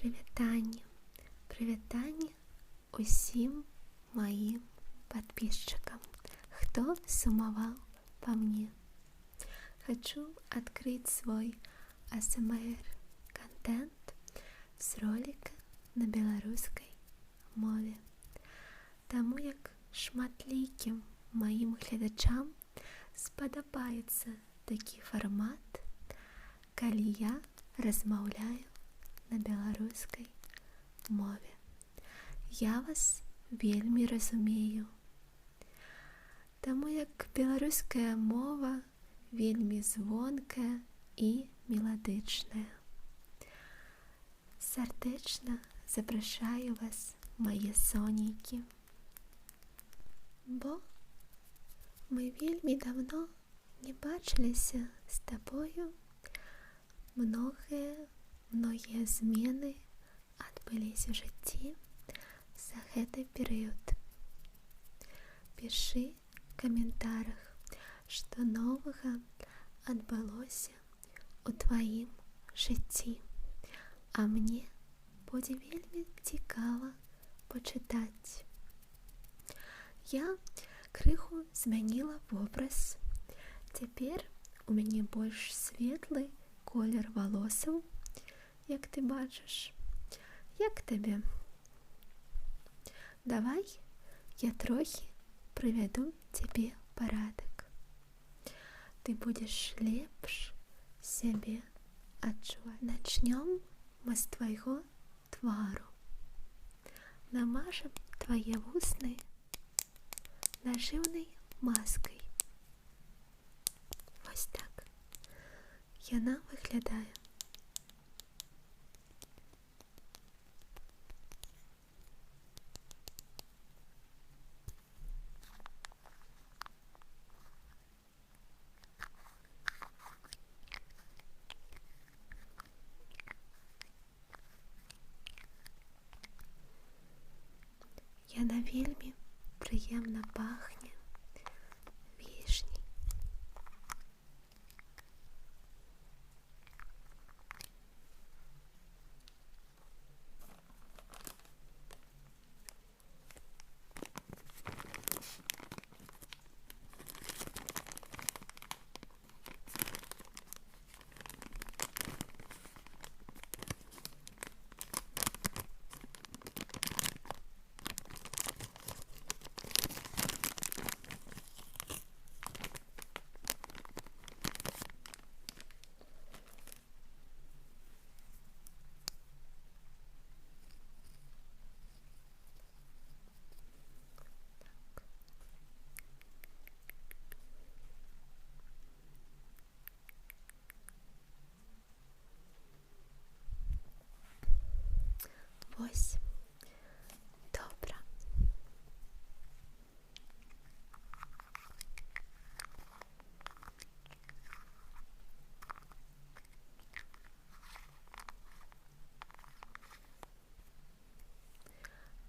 Прывітанне, прывітанне усім маім подписчикам, хто сумаваў по мне. Хочу открыть свой ASMR-контент з ролика на беларускай мове. Таму як шматлікім маім гледачам спадабаецца такі фармат, калі я размаўляю на беларускай мове. Я вас вельмі разумею, таму як беларуская мова вельмі звонкая і меладычная. Сардэчна запрашаю вас, мае сонейкі, бо мы вельмі давно не бачыліся з табою. Многія змены адбыліся ў жыцці за гэты перыяд. Пішы ў каментарах, што новага адбылося ў тваім жыцці, а мне будзе вельмі цікава пачытаць. Я крыху змяніла вобраз. Цяпер у мяне больш светлы колер валосаў, як ты бачыш. Як табе? Давай я трохі прывяду цябе ў парадак. Ты будзеш лепш сябе адчуваць. Начнём мы з твайго твару. Намажам твае вусны нажыўнай маскай. Вось так яна выглядае. Яна вельмі прыемна пахне вішняй. Вось, добра.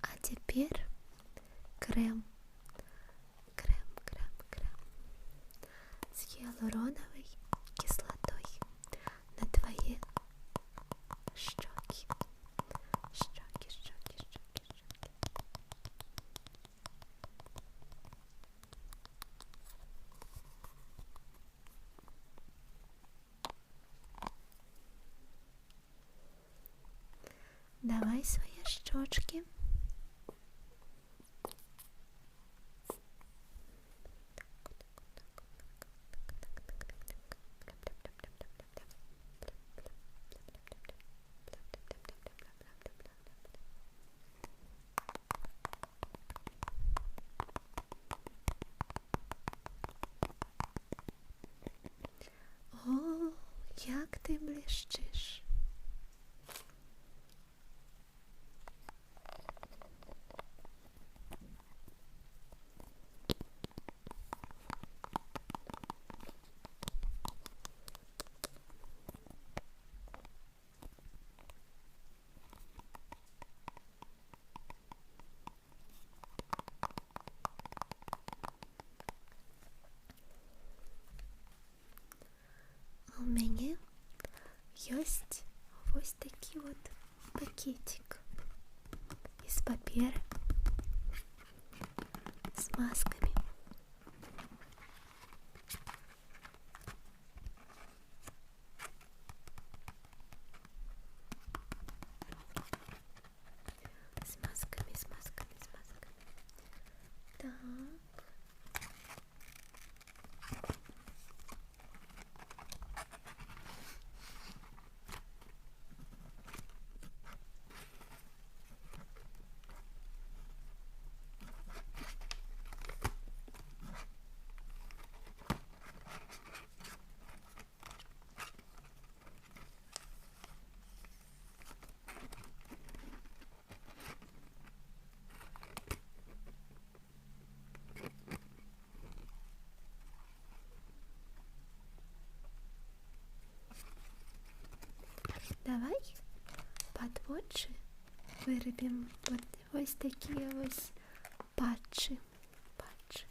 А цяпер крэм з гіалуронавай кіслатой на твае шчокі. Давай свае шчочкі. О, як ти блищиш. пакетик из папира с масками. С масками. Так. Давай подводши виробимо ось такі ось патчі. Патчі.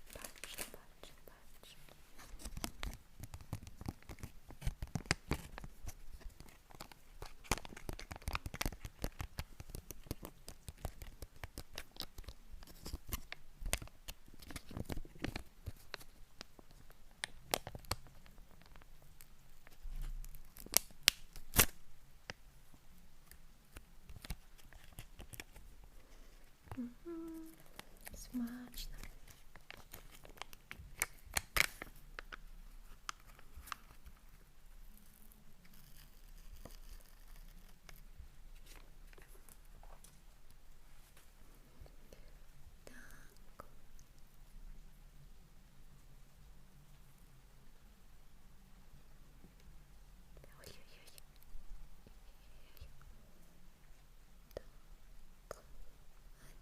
Смачно. Так. Ой-ой-ой. Так.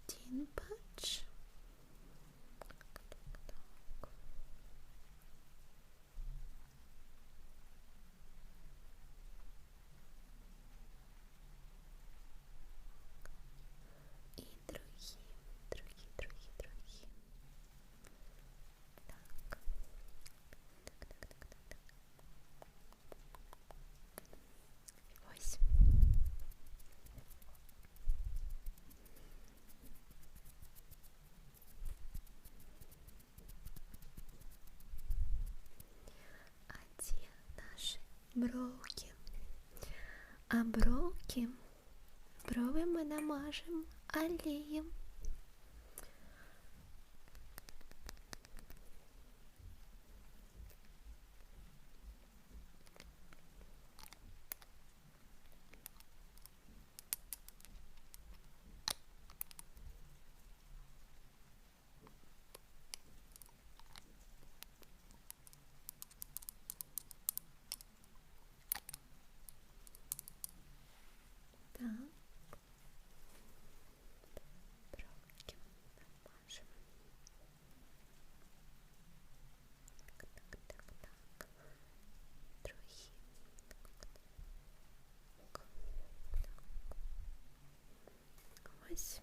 Один патч. И другие. Так. Ось. А где наши бровки? А брови мы намажем олеем. Так. Бровки намажем. Так. Другие. Ось.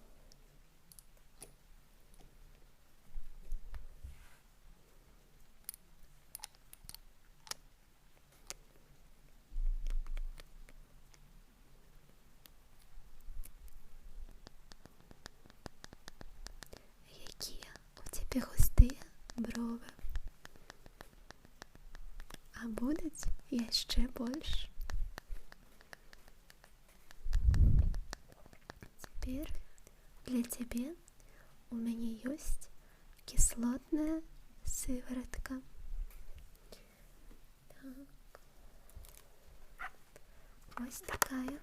Які у тебе густі брови. А будуть ще більше. Теперь для тебя у меня есть кислотная сыворотка. Так. Ось такая.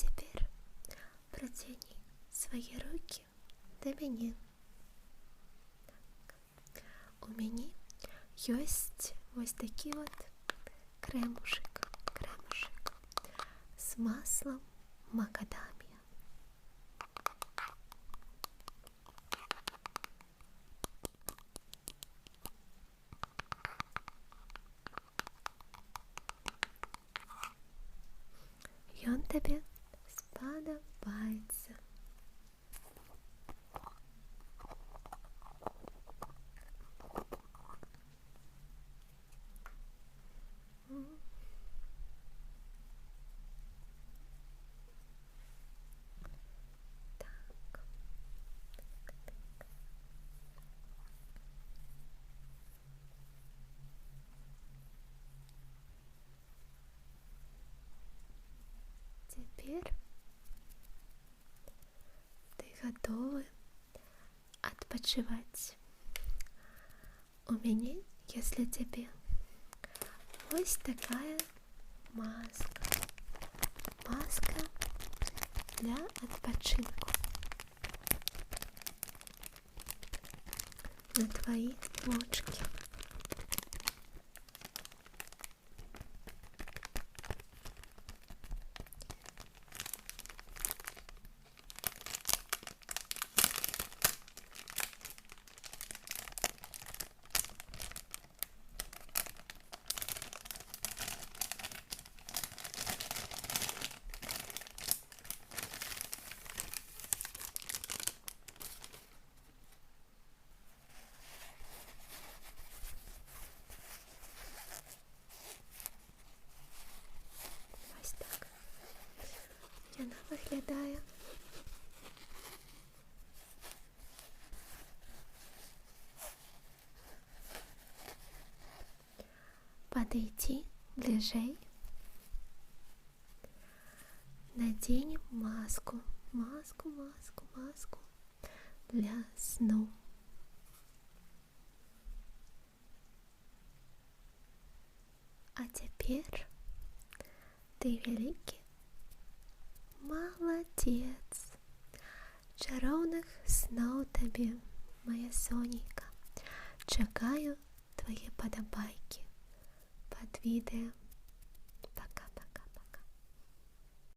тепер протяни свої руки до мяне. У мяне ёсць вось такі вот крэмушек з маслом макадамія. Ён табе спадабаецца. Так. Теперь ты готовы адпачываць. У мяне ёсць для цябе вось такая маска. Маска для адпачынку на твои вочки. Ось так вона виглядає. Подойди ближей. Наденем маску для сну. А теперь ты великий молодец. Чароўных снов табе, моя сонейка. Чакаю твои подобайки под видео.